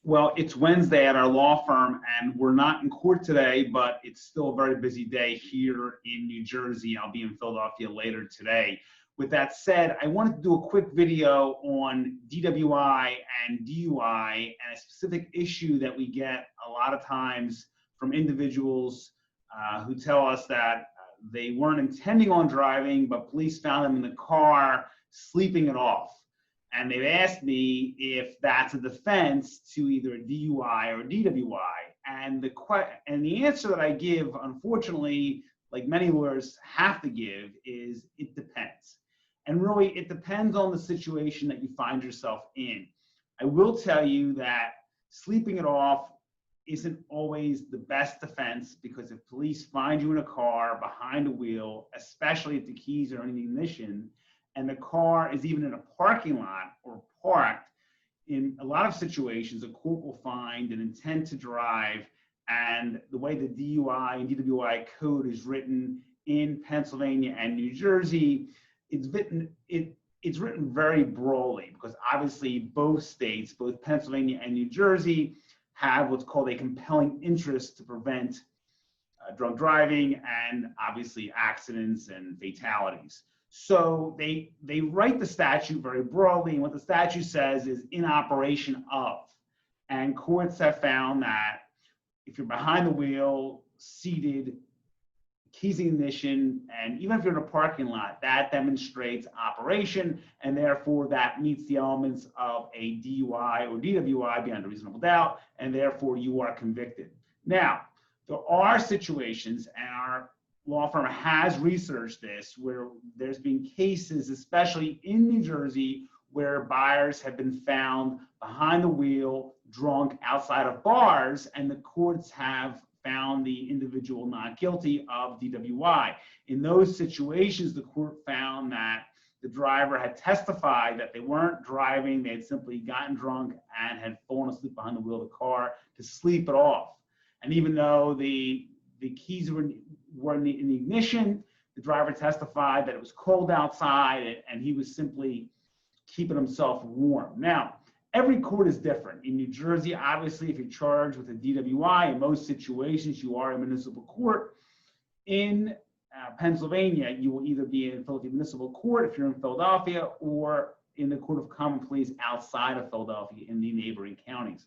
Well, it's Wednesday at our law firm, and we're not in court today, but it's still a very busy day here in New Jersey. I'll be in Philadelphia later today. With that said, I wanted to do a quick video on DWI and DUI and a specific issue that we get a lot of times from individuals who tell us that they weren't intending on driving, but police found them in the car sleeping it off. And they've asked me if that's a defense to either a DUI or a DWI. And the answer that I give, unfortunately, like many lawyers have to give, is it depends. And really, it depends on the situation that you find yourself in. I will tell you that sleeping it off isn't always the best defense, because if police find you in a car behind a wheel, especially if the keys are in the ignition, and the car is even in a parking lot or parked, in a lot of situations, a court will find an intent to drive. And the way the DUI and DWI code is written in Pennsylvania and New Jersey, it's written very broadly, because obviously both states, both Pennsylvania and New Jersey, have what's called a compelling interest to prevent drunk driving and obviously accidents and fatalities. So they write the statute very broadly, and what the statute says is in operation of. And courts have found that if you're behind the wheel, seated, keys in ignition, and even if you're in a parking lot, that demonstrates operation, and therefore that meets the elements of a DUI or DWI beyond a reasonable doubt, and therefore you are convicted. Now, there are situations, and our law firm has researched this, where there's been cases, especially in New Jersey, where buyers have been found behind the wheel, drunk outside of bars, and the courts have found the individual not guilty of DWI. In those situations, the court found that the driver had testified that they weren't driving, they had simply gotten drunk and had fallen asleep behind the wheel of the car to sleep it off. And even though the keys were in the ignition, the driver testified that it was cold outside and he was simply keeping himself warm. Now, every court is different. In New Jersey, obviously, if you're charged with a DWI, in most situations, you are in municipal court. In Pennsylvania, you will either be in Philadelphia Municipal Court if you're in Philadelphia, or in the Court of Common Pleas outside of Philadelphia in the neighboring counties.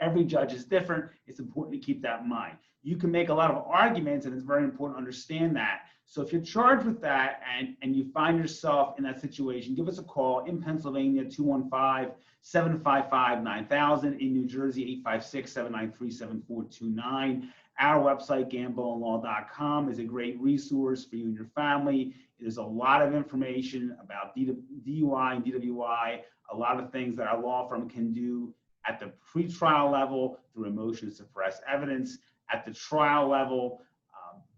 Every judge is different. It's important to keep that in mind. You can make a lot of arguments, and it's very important to understand that. So if you're charged with that and you find yourself in that situation, give us a call in Pennsylvania, 215-755-9000, in New Jersey, 856-793-7429. Our website, gambonelaw.com, is a great resource for you and your family. There's a lot of information about DUI and DWI, a lot of things that our law firm can do at the pretrial level through a motion to suppress evidence. At the trial level,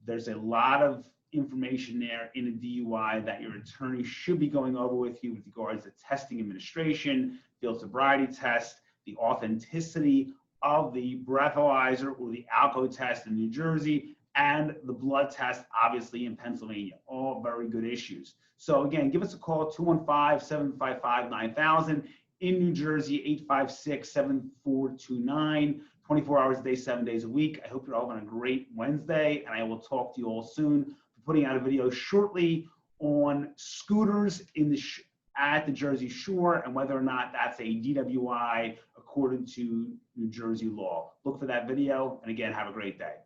there's a lot of information there in a DUI that your attorney should be going over with you with regards to testing administration, field sobriety test, the authenticity of the breathalyzer or the alco test in New Jersey, and the blood test, obviously, in Pennsylvania. All very good issues. So again, give us a call, 215-755-9000. In New Jersey, 856-7429, 24 hours a day, 7 days a week. I hope you're all having a great Wednesday, and I will talk to you all soon. We're putting out a video shortly on scooters at the Jersey Shore and whether or not that's a DWI according to New Jersey law. Look for that video, and again, have a great day.